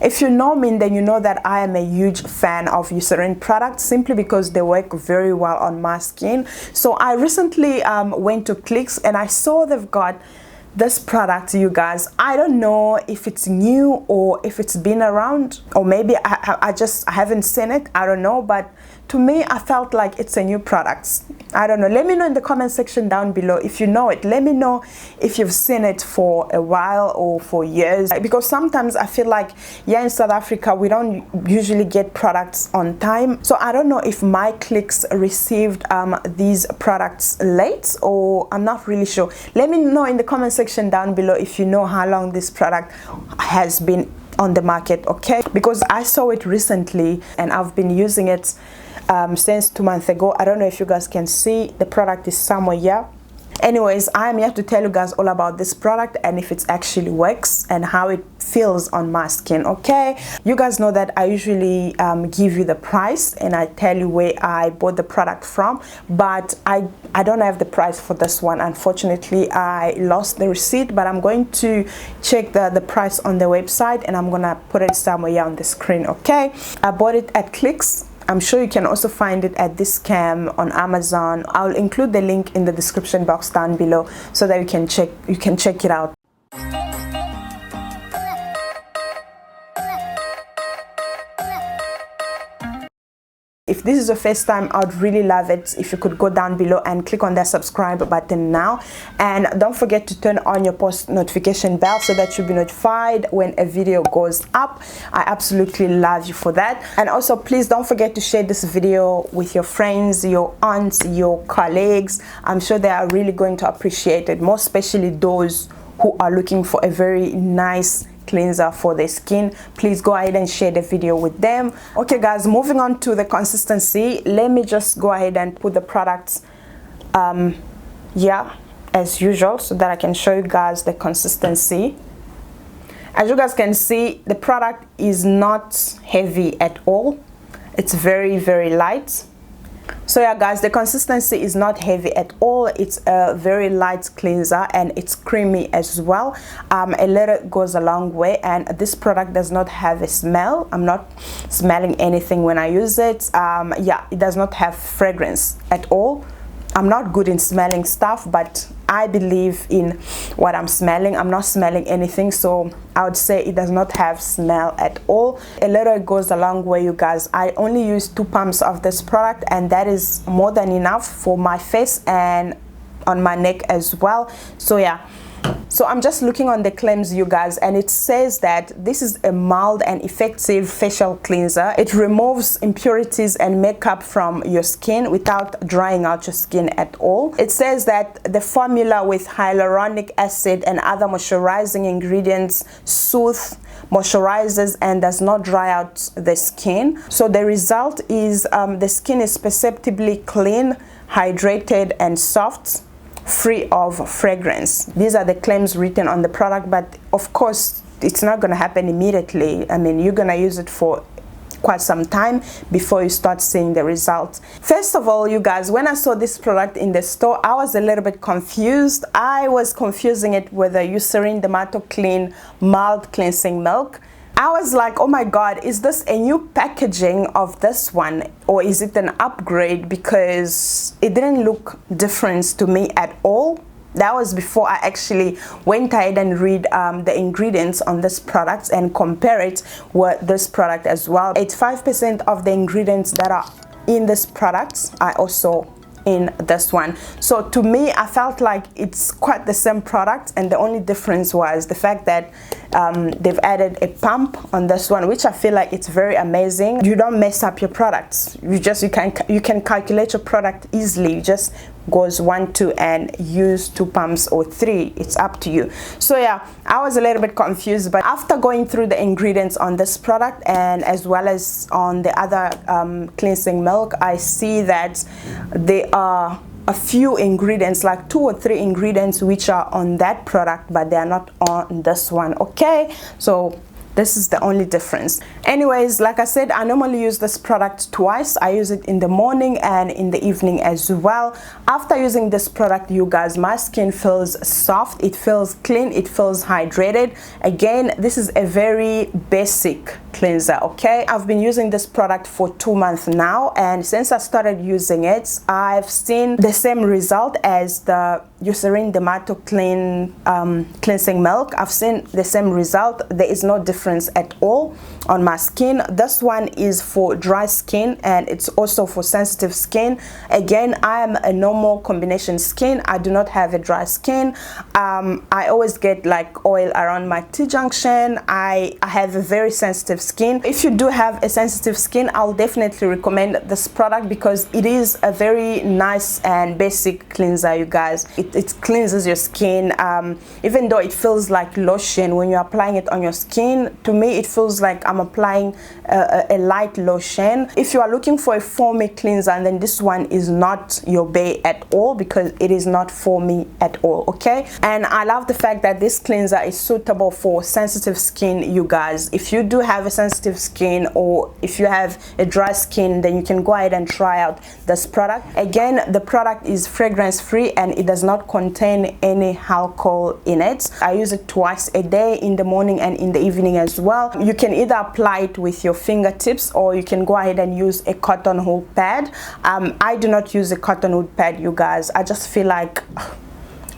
If you know me, then you know that I am a huge fan of EUCERIN products, simply because they work very well on my skin. So I recently went to Clicks and I saw they've got this product, you guys. I don't know if it's new or if it's been around, or maybe I haven't seen it, I don't know, but to me I felt like it's a new product. I don't know. Let me know in the comment section down below if you know it. Let me know if you've seen it for a while or for years, because sometimes I feel like here in South Africa we don't usually get products on time. So I don't know if my Clicks received these products late, or I'm not really sure. Let me know in the comment section down below if you know how long this product has been on the market, okay? Because I saw it recently and I've been using it since 2 months ago. I don't know if you guys can see, the product is somewhere here. Anyways, I'm here to tell you guys all about this product and if it actually works and how it feels on my skin, okay? You guys know that I usually give you the price and I tell you where I bought the product from, but I don't have the price for this one. Unfortunately, I lost the receipt, but I'm going to check the price on the website and I'm gonna put it somewhere here on the screen, okay? I bought it at Clicks. I'm sure you can also find it at this cam on Amazon. I'll include the link in the description box down below so that you can check it out. If this is your first time, I'd really love it if you could go down below and click on that subscribe button now, and don't forget to turn on your post notification bell so that you'll be notified when a video goes up. I absolutely love you for that. And also please don't forget to share this video with your friends, your aunts, your colleagues. I'm sure they are really going to appreciate it, most especially those who are looking for a very nice cleanser for their skin. Please go ahead and share the video with them. Okay guys, moving on to the consistency, let me just go ahead and put the products yeah, as usual, so that I can show you guys the consistency. As you guys can see, the product is not heavy at all. It's very, very light. So yeah guys, the consistency is not heavy at all. It's a very light cleanser and it's creamy as well. A little goes a long way, and this product does not have a smell. I'm not smelling anything when I use it. Yeah, it does not have fragrance at all. I'm not good in smelling stuff, but I believe in what I'm smelling. I'm not smelling anything, so I would say it does not have smell at all. A little goes a long way, you guys. I only use 2 pumps of this product, and that is more than enough for my face and on my neck as well. So yeah, so I'm just looking on the claims, you guys, and it says that this is a mild and effective facial cleanser. It removes impurities and makeup from your skin without drying out your skin at all. It says that the formula with hyaluronic acid and other moisturizing ingredients soothes, moisturizes, and does not dry out the skin. So the result is the skin is perceptibly clean, hydrated, and soft, free of fragrance. These are the claims written on the product, but of course it's not going to happen immediately. I mean, you're going to use it for quite some time before you start seeing the results. First of all, you guys, when I saw this product in the store, I was a little bit confused. I was confusing it with the EUCERIN DermatoCLEAN Mild Cleansing Milk. I was like, oh my god, is this a new packaging of this one, or is it an upgrade? Because it didn't look different to me at all. That was before I actually went ahead and read the ingredients on this product and compare it with this product as well. 85% of the ingredients that are in this product are also in this one. So to me, I felt like it's quite the same product, and the only difference was the fact that they've added a pump on this one, which I feel like it's very amazing. You don't mess up your products. You can calculate your product easily. You just goes 1, 2 and use 2 pumps or 3. It's up to you. So yeah, I was a little bit confused, but after going through the ingredients on this product and as well as on the other cleansing milk, I see that there are a few ingredients, like 2 or 3 ingredients which are on that product, but they are not on this one. Okay, so This is the only difference. Anyways, like I said, I normally use this product twice. I use it in the morning and in the evening as well. After using this product, you guys, my skin feels soft, it feels clean, it feels hydrated. Again, this is a very basic cleanser, okay? I've been using this product for 2 months now, and since I started using it, I've seen the same result as the EUCERIN DermatoCLEAN cleansing milk. I've seen the same result. There is no difference at all on my skin. This one is for dry skin and it's also for sensitive skin. Again, I am a normal combination skin. I do not have a dry skin. I always get like oil around my T-junction. I have a very sensitive skin. If you do have a sensitive skin, I'll definitely recommend this product because it is a very nice and basic cleanser, you guys. It cleanses your skin. Even though it feels like lotion when you're applying it on your skin, to me it feels like I'm applying a light lotion. If you are looking for a foamy cleanser, then this one is not your bae at all, because it is not foamy at all, okay? And I love the fact that this cleanser is suitable for sensitive skin, you guys. If you do have a sensitive skin, or if you have a dry skin, then you can go ahead and try out this product. Again, the product is fragrance free and it does not contain any alcohol in it. I use it twice a day, in the morning and in the evening as well. You can either apply it with your fingertips or you can go ahead and use a cotton wool pad. I do not use a cotton wool pad, you guys. I just feel like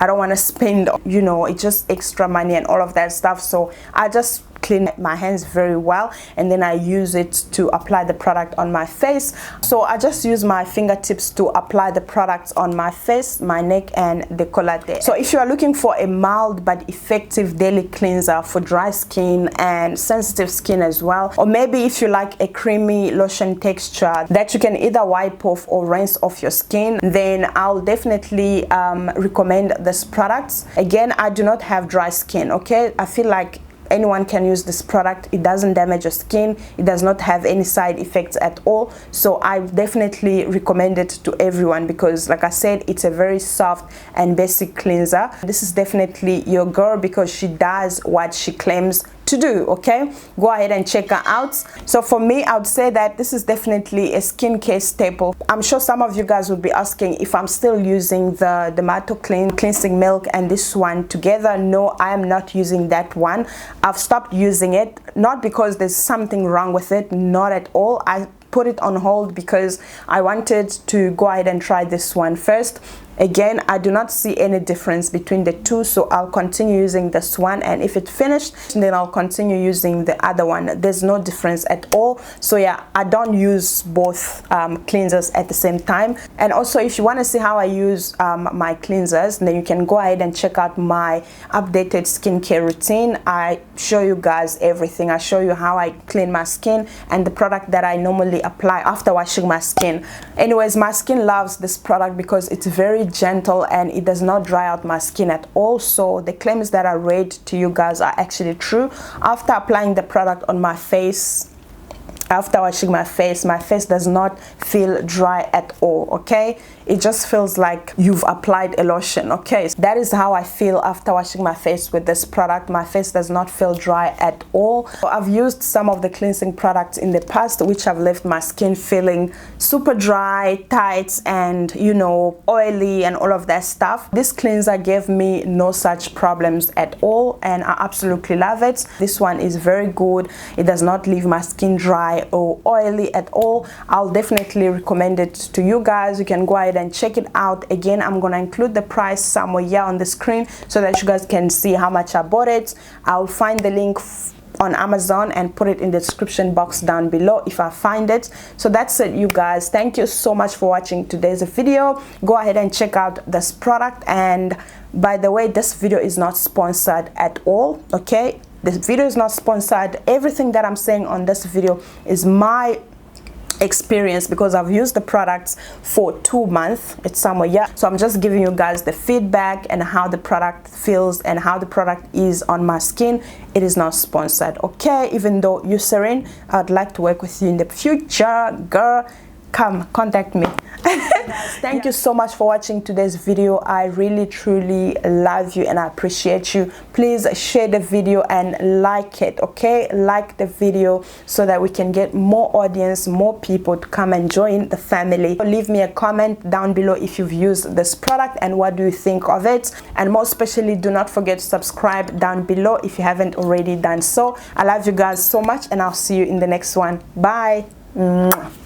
I don't want to spend, you know, it's just extra money and all of that stuff, so I just clean my hands very well and then I use it to apply the product on my face. So I just use my fingertips to apply the products on my face, my neck and décolleté. So if you are looking for a mild but effective daily cleanser for dry skin and sensitive skin as well, or maybe if you like a creamy lotion texture that you can either wipe off or rinse off your skin, then I'll definitely recommend this product. Again, I do not have dry skin, okay? I feel like anyone can use this product. It doesn't damage your skin, it does not have any side effects at all, so I definitely recommend it to everyone because, like I said, it's a very soft and basic cleanser. This is definitely your girl because she does what she claims to do, okay? Go ahead and check her out. So for me, I would say that this is definitely a skincare staple. I'm sure some of you guys would be asking if I'm still using the DermatoCLEAN cleansing milk and this one together. No, I am not using that one. I've stopped using it, not because there's something wrong with it, not at all. I put it on hold because I wanted to go ahead and try this one first. Again, I do not see any difference between the two, so I'll continue using this one, and if it's finished, then I'll continue using the other one. There's no difference at all. So yeah, I don't use both cleansers at the same time. And also, if you want to see how I use my cleansers, then you can go ahead and check out my updated skincare routine. I show you guys everything. I show you how I clean my skin and the product that I normally apply after washing my skin. Anyways, my skin loves this product because it's very gentle and it does not dry out my skin at all. So the claims that I read to you guys are actually true. After applying the product on my face, after washing my face does not feel dry at all, okay? It just feels like you've applied a lotion, okay? So that is how I feel after washing my face with this product. My face does not feel dry at all. So I've used some of the cleansing products in the past which have left my skin feeling super dry, tight, and, you know, oily and all of that stuff. This cleanser gave me no such problems at all and I absolutely love it. This one is very good. It does not leave my skin dry or oily at all. I'll definitely recommend it to you guys. You can go ahead and check it out. Again, I'm gonna include the price somewhere here on the screen so that you guys can see how much I bought it. I'll find the link on Amazon and put it in the description box down below if I find it. So that's it, you guys. Thank you so much for watching today's video. Go ahead and check out this product. And by the way, this video is not sponsored at all, okay? This video is not sponsored. Everything that I'm saying on this video is my experience because I've used the products for 2 months. It's somewhere here, so I'm just giving you guys the feedback and how the product feels and how the product is on my skin. It is not sponsored, okay? Even though EUCERIN, I'd like to work with you in the future, girl. come contact me. Thank you so much for watching today's video. I really truly love you and I appreciate you. Please share the video and like it, okay? Like the video so that we can get more audience, more people to come and join the family. Leave me a comment down below if you've used this product and what do you think of it, and most especially do not forget to subscribe down below if you haven't already done so. I love you guys so much and I'll see you in the next one. Bye. Mwah.